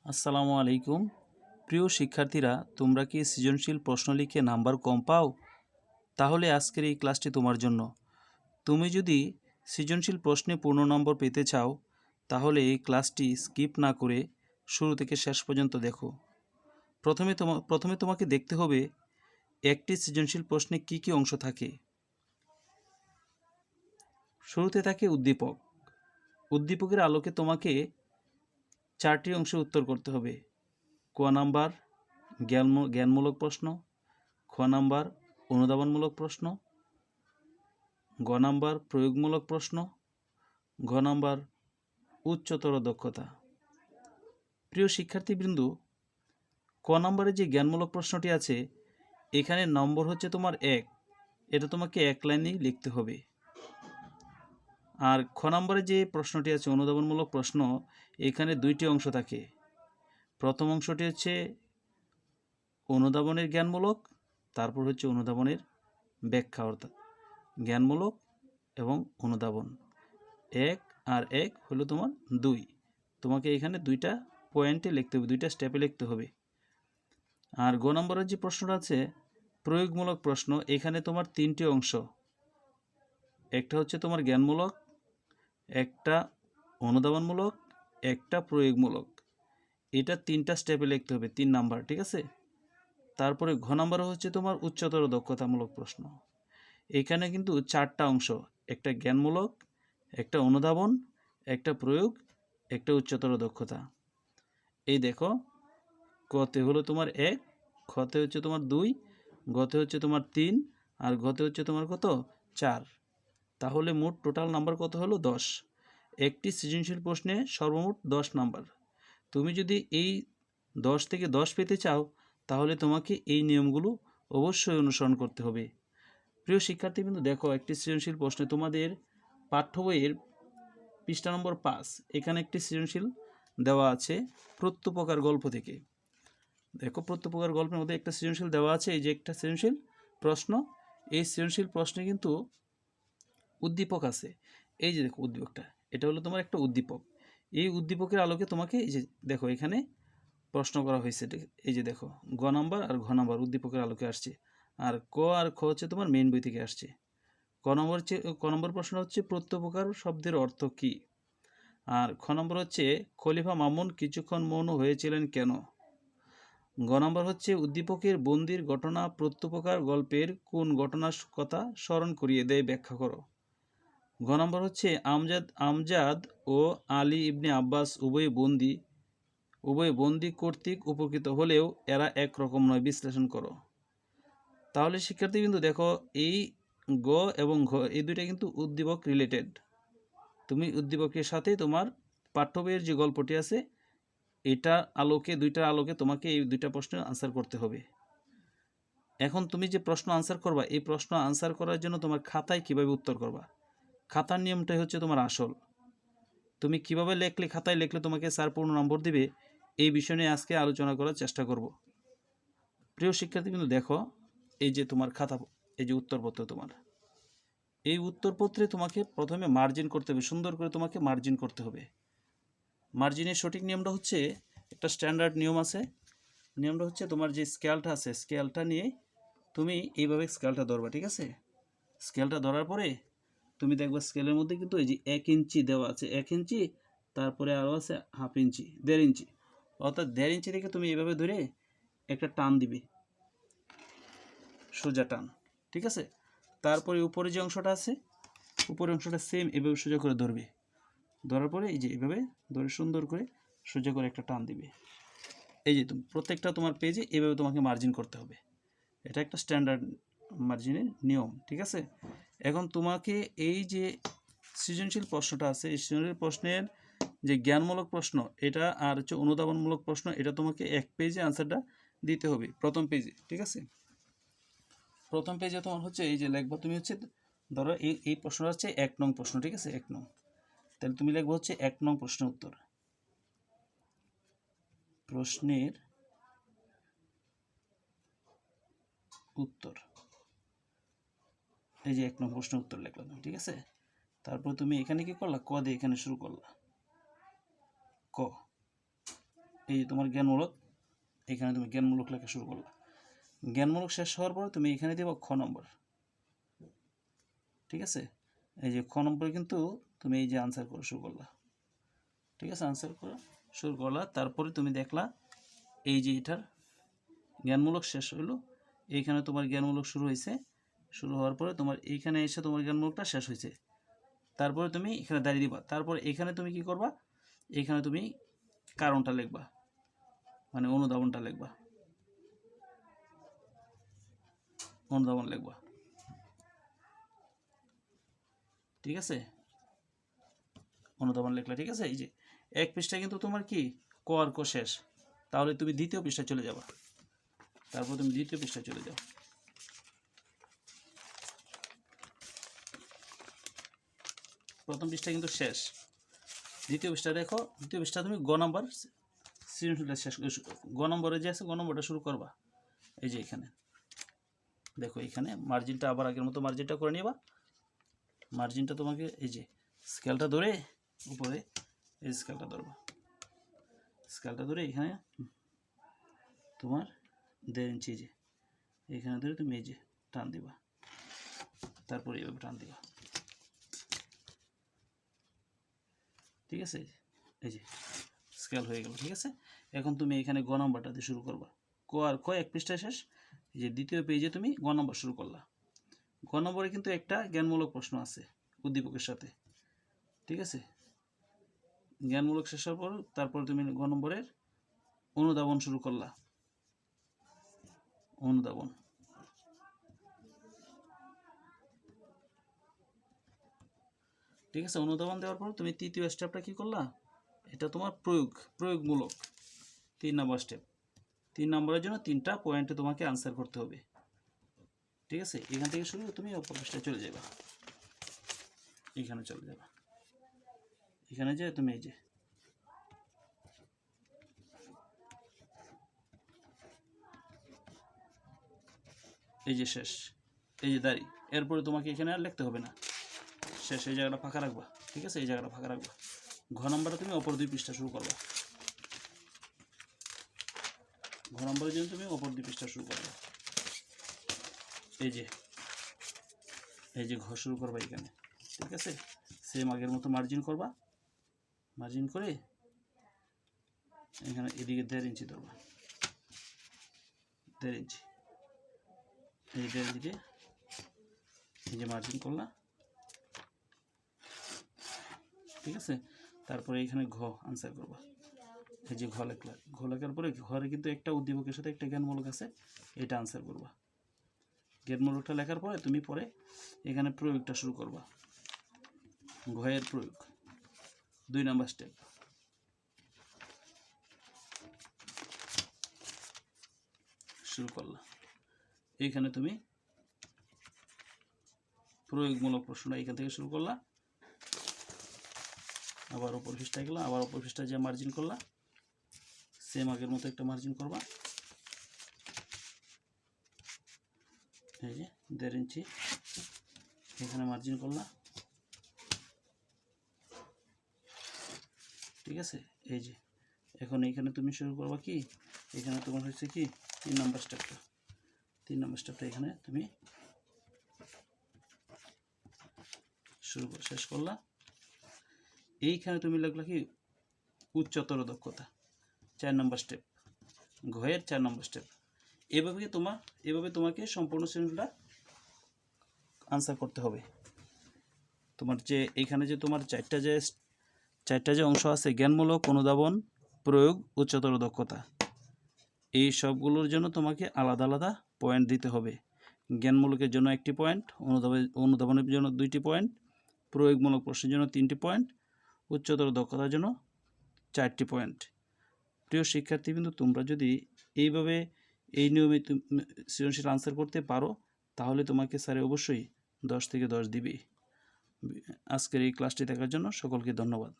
আসসালামু আলাইকুম। প্রিয় শিক্ষার্থীরা, তোমরা কি সৃজনশীল প্রশ্ন লিখে নাম্বার কম পাও? তাহলে আজকের এই ক্লাসটি তোমার জন্য। তুমি যদি সৃজনশীল প্রশ্নে পূর্ণ নম্বর পেতে চাও, তাহলে এই ক্লাসটি স্কিপ না করে শুরু থেকে শেষ পর্যন্ত দেখো। প্রথমে তোমাকে দেখতে হবে একটি সৃজনশীল প্রশ্নে কি কি অংশ থাকে। শুরুতে থাকে উদ্দীপক। উদ্দীপকের আলোকে তোমাকে 4টি অংশে উত্তর করতে হবে। ক নাম্বার জ্ঞানমূলক প্রশ্ন, খ নাম্বার অনুধাবনমূলক প্রশ্ন, গ নাম্বার প্রয়োগমূলক প্রশ্ন, ঘ নাম্বার উচ্চতর দক্ষতা। প্রিয় শিক্ষার্থীবৃন্দ, ক নাম্বারে যে জ্ঞানমূলক প্রশ্নটি আছে, এখানে নম্বর হচ্ছে তোমার 1। এটা তোমাকে 1 লাইনেই লিখতে হবে। আর খ নাম্বারে যে প্রশ্নটি আছে অনুধাবনমূলক প্রশ্ন, এখানে 2টি অংশ থাকে। প্রথম অংশটি হচ্ছে অনুধাবনের জ্ঞানমূলক, তারপর হচ্ছে অনুধাবনের ব্যাখ্যা, অর্থাৎ জ্ঞানমূলক এবং অনুধাবন 1 আর 1 হলো তোমার 2। তোমাকে এখানে 2টা পয়েন্টে লিখতে হবে, 2টা স্টেপে লিখতে হবে। আর গ নম্বরের যে প্রশ্নটা আছে প্রয়োগমূলক প্রশ্ন, এখানে তোমার 3টি অংশ। একটা হচ্ছে তোমার জ্ঞানমূলক, একটা অনুধাবনমূলক, একটা প্রয়োগমূলক। এটা 3টা স্টেপে লিখতে হবে, 3 নাম্বার, ঠিক আছে। তারপরে ঘ নাম্বার হচ্ছে তোমার উচ্চতর দক্ষতামূলক প্রশ্ন। এখানে কিন্তু 4টা অংশ, একটা জ্ঞানমূলক, একটা অনুধাবন, একটা প্রয়োগ, একটা উচ্চতর দক্ষতা। এই দেখো, কতে হলো তোমার 1, খতে হচ্ছে তোমার 2, গতে হচ্ছে তোমার 3, আর ঘতে হচ্ছে তোমার কত 4। তাহলে মোট টোটাল নাম্বার কত হলো 10। একটি সৃজনশীল প্রশ্নে সর্বমোট 10 নাম্বার। তুমি যদি এই 10 থেকে 10 পেতে চাও, তাহলে তোমাকে এই নিয়মগুলো অবশ্যই অনুসরণ করতে হবে। প্রিয় শিক্ষার্থীবৃন্দ, দেখো একটি সৃজনশীল প্রশ্নে তোমাদের পাঠ্য বইয়ের পৃষ্ঠা নম্বর 5, এখানে একটি সৃজনশীল দেওয়া আছে প্রত্যুপকার গল্প থেকে। দেখো, প্রত্যুপকার গল্পের মধ্যে একটা সৃজনশীল দেওয়া আছে, এই যে একটা সৃজনশীল প্রশ্ন। এই সৃজনশীল প্রশ্নে কিন্তু উদ্দীপক আছে। এই যে দেখো উদ্দীপকটা, এটা হলো তোমার একটা উদ্দীপক। এই উদ্দীপকের আলোকে তোমাকে এই যে দেখো এখানে প্রশ্ন করা হয়েছে। এই যে দেখো, গ নাম্বার আর ঘ নাম্বার উদ্দীপকের আলোকে আসছে, আর ক আর খ হচ্ছে তোমার মেইন বই থেকে আসছে। ক নম্বর প্রশ্ন হচ্ছে প্রত্যুপকার শব্দের অর্থ কী, আর খ নম্বর হচ্ছে খলিফা মামুন কিছুক্ষণ মৌন হয়েছিলেন কেন। গ নম্বর হচ্ছে উদ্দীপকের বন্দির ঘটনা প্রত্যুপকার গল্পের কোন ঘটনার কথা স্মরণ করিয়ে দেয়, ব্যাখ্যা করো। ঘ নম্বর হচ্ছে আমজাদ ও আলী ইবনে আব্বাস উভয় বন্দি কর্তৃক উপকৃত হলেও এরা একরকম নয়, বিশ্লেষণ করো। তাহলে শিক্ষার্থী কিন্তু দেখো, এই গ এবং ঘ এই দুইটা কিন্তু উদ্দীপক রিলেটেড। তুমি উদ্দীপকের সাথে তোমার পাঠ্য বইয়ের যে গল্পটি আছে, এটার আলোকে, দুইটার আলোকে তোমাকে এই দুইটা প্রশ্নের আনসার করতে হবে। এখন তুমি যে প্রশ্ন আনসার করবা, এই প্রশ্ন আনসার করার জন্য তোমার খাতায় কিভাবে উত্তর করবা, খাতার নিয়মটাই হচ্ছে তোমার আসল। তুমি কিভাবে লিখলে, খাতায় লিখলে তোমাকে স্যার পূর্ণ নম্বর দিবে, এই বিষয় নিয়ে আজকে আলোচনা করার চেষ্টা করব। প্রিয় শিক্ষার্থী কিন্তু দেখো, এই যে তোমার খাতা, এই যে উত্তরপত্র তোমার, এই উত্তরপত্রে তোমাকে প্রথমে মার্জিন করতে হবে, সুন্দর করে তোমাকে মার্জিন করতে হবে। মার্জিনের সঠিক নিয়মটা হচ্ছে, একটা স্ট্যান্ডার্ড নিয়ম আছে। নিয়মটা হচ্ছে তোমার যে স্কেলটা আছে, স্কেলটা নিয়ে তুমি এইভাবে স্কেলটা ধরবা, ঠিক আছে। স্কেলটা ধরার পরে তুমি দেখবা স্কেলের মধ্যে কিন্তু এই যে 1 ইঞ্চি দেওয়া আছে, 1 ইঞ্চি, তারপরে আরও আছে হাফ ইঞ্চি, 1.5 ইঞ্চি, অর্থাৎ 1.5 ইঞ্চি থেকে তুমি এইভাবে ধরে একটা টান দিবে, সোজা টান, ঠিক আছে। তারপরে উপরে যে অংশটা আছে, উপরের অংশটা সেম এভাবে সোজা করে ধরবে। ধরার পরে এই যে এভাবে ধরে সুন্দর করে সোজা করে একটা টান দিবে। এই যে তুমি প্রত্যেকটা তোমার পেজে এভাবে তোমাকে মার্জিন করতে হবে। এটা একটা স্ট্যান্ডার্ড মার্জিনের নিয়ম, ঠিক আছে। এখন তোমাকে এই যে সৃজনশীল প্রশ্নটা আছে, এই সৃজনশীল প্রশ্নের যে জ্ঞানমূলক প্রশ্ন এটা আর হচ্ছে অনুধাবনমূলক প্রশ্ন, এটা তোমাকে এক পেজে আনসারটা দিতে হবে, প্রথম পেজে, ঠিক আছে। প্রথম পেজে তোমার হচ্ছে এই যে লিখবা, তুমি হচ্ছে ধরো এই প্রশ্নটা হচ্ছে 1 নং প্রশ্ন, ঠিক আছে, 1 নং। তাহলে তুমি লিখবো হচ্ছে 1 নং প্রশ্নের উত্তর। প্রশ্নের উত্তর, এই যে 1 নং প্রশ্নের উত্তর লিখলাম, ঠিক আছে। তারপর তুমি এখানে কি করলা, ক দিয়ে এখানে শুরু করলা, ক। এই তোমার জ্ঞানমূলক, এখানে তুমি জ্ঞানমূলক লেখা শুরু করলা। জ্ঞানমূলক শেষ হওয়ার পর তুমি এখানে দেবো খ নম্বর। ঠিক আছে, এই যে খ নম্বরে কিন্তু তুমি এই যে আনসার করা শুরু করলা। ঠিক আছে, আনসার করা শুরু করলা। তারপরে তুমি দেখলা এই যে এটার জ্ঞানমূলক শেষ হইলো, এইখানে তোমার জ্ঞানমূলক শুরু হয়েছে। শুরু হওয়ার পরে তোমার এইখানে এসে তোমার জ্ঞানমূলকটা শেষ হয়েছে। তারপরে তুমি এখানে দাঁড়িয়ে দিবা। তারপরে এখানে তুমি কি করবা, এখানে তুমি কারণটা লিখবা, মানে অনুধাবনটা লিখবা, অনুধাবন লিখবা। ঠিক আছে, অনুধাবন লিখলা। ঠিক আছে, এই যে এক পৃষ্ঠা কিন্তু তোমার কি ক আর ক শেষ। তাহলে তুমি দ্বিতীয় পৃষ্ঠায় চলে যাবা। তারপর তুমি দ্বিতীয় পৃষ্ঠায় চলে যাও। প্রথম পৃষ্ঠা কিন্তু শেষ, দ্বিতীয় পৃষ্ঠা দেখো। দ্বিতীয় পৃষ্ঠা তুমি গ নম্বর সৃজনশীলটা শেষ, গ নম্বরে যে আছে গ নম্বরটা শুরু করবা। এই যে এখানে দেখো, এখানে মার্জিনটা আবার আগের মতো মার্জিনটা করে নিবা। মার্জিনটা তোমাকে এই যে স্কেলটা ধরে উপরে এই স্কেলটা ধরবা। স্কেলটা ধরে এখানে তোমার 1.5 ইঞ্চি যে এখানে ধরে তুমি এই যে টান দিবা। তারপরে এইভাবে টান দিবা। ঠিক আছে, এই যে স্কেল হয়ে গেল। ঠিক আছে, এখন তুমি এখানে গ নম্বরটা দিয়ে শুরু করবা। ক আর ক এক পৃষ্ঠায় শেষ। এই যে দ্বিতীয় পেজে তুমি গ নম্বর শুরু করলা। গ নম্বরে কিন্তু একটা জ্ঞানমূলক প্রশ্ন আছে উদ্দীপকের সাথে। ঠিক আছে, জ্ঞানমূলক শেষ হওয়ার পর তারপর তুমি গ নম্বরের অনুধাবন শুরু করলা। অনুধাবন। ঠিক আছে, অনুধাবন দেওয়ার পর তুমি তৃতীয় স্টেপটা কি করলা, এটা তোমার প্রয়োগমূলক 3 নম্বর স্টেপ। 3 নম্বরের জন্য 3টা পয়েন্টে তোমাকে আনসার করতে হবে। ঠিক আছে, এখান থেকে শুরু তুমি অপর পৃষ্ঠায় চলে যাবা। এখানে চলে যাবা। এখানে যে তুমি এই যে এই যে শেষ, এই যে দাঁড়ি। এরপরে তোমাকে এখানে আর লিখতে হবে না, শেষ। এই জায়গাটা ফাঁকা রাখবা। ঠিক আছে, এই জায়গাটা ফাঁকা রাখবা। ঘ নম্বরে তুমি অপর 2 পৃষ্ঠা শুরু করবা। ঘ নম্বরের জন্য তুমি অপর 2 পৃষ্ঠা শুরু করবা। এই যে ঘ শুরু করবা এখানে। ঠিক আছে, সেম আগের মতো মার্জিন করবা। মার্জিন করে এখানে এদিকে 1.5 ইঞ্চি ধরবা। 1.5 ইঞ্চি, এই 1.5 ইঞ্চি দিয়ে এই যে মার্জিন করলা। ঠিক আছে, তারপরে এখানে ঘ আনসার করবা। এই যে ঘ লেখলা। ঘ লেখার পরে ঘরে কিন্তু একটা উদ্দীপকের সাথে একটা জ্ঞানমূলক আছে, এটা আনসার করবা। জ্ঞানমূলকটা লেখার পরে তুমি পরে এখানে প্রয়োগটা শুরু করবা। ঘয়ের প্রয়োগ 2 নম্বর স্টেপ। শুরু করলা। এইখানে তুমি প্রয়োগমূলক প্রশ্নটা এখান থেকে শুরু করলা। আবার উপর পৃষ্ঠায় গেলা, আবার উপর পৃষ্ঠায় যে মার্জিন করলা, সেম আগের মতো একটা মার্জিন করবা। এই যে 1.5 ইঞ্চি এখানে মার্জিন করলা। ঠিক আছে, এই যে এখন এইখানে তুমি শুরু করবা কি, এখানে তোমার হচ্ছে কি 3 নম্বর স্টেপটা। 3 নম্বর স্টেপটা এখানে তুমি শেষ করলা। এইখানে তুমি লিখলা কি উচ্চতর দক্ষতা, 4 নম্বর স্টেপ। ঘয়ের 4 নম্বর স্টেপ। এভাবে তোমাকে সম্পূর্ণ সৃজনশীলটা আনসার করতে হবে। তোমার যে এখানে যে তোমার চারটা যে অংশ আছে, জ্ঞানমূলক, অনুধাবন, প্রয়োগ, উচ্চতর দক্ষতা, এই সবগুলোর জন্য তোমাকে আলাদা আলাদা পয়েন্ট দিতে হবে। জ্ঞানমূলকের জন্য 1টি পয়েন্ট, অনুধাবনের জন্য 2টি পয়েন্ট, প্রয়োগমূলক প্রশ্নের জন্য 3টি পয়েন্ট, উচ্চতর দক্ষতার জন্য 4টি পয়েন্ট। প্রিয় শিক্ষার্থীবৃন্দ, তোমরা যদি এইভাবে এই নিয়মে সৃজনশীল আনসার করতে পারো, তাহলে তোমাকে স্যার অবশ্যই 10 থেকে 10 দিবে। আজকের এই ক্লাসটি দেখার জন্য সকলকে ধন্যবাদ।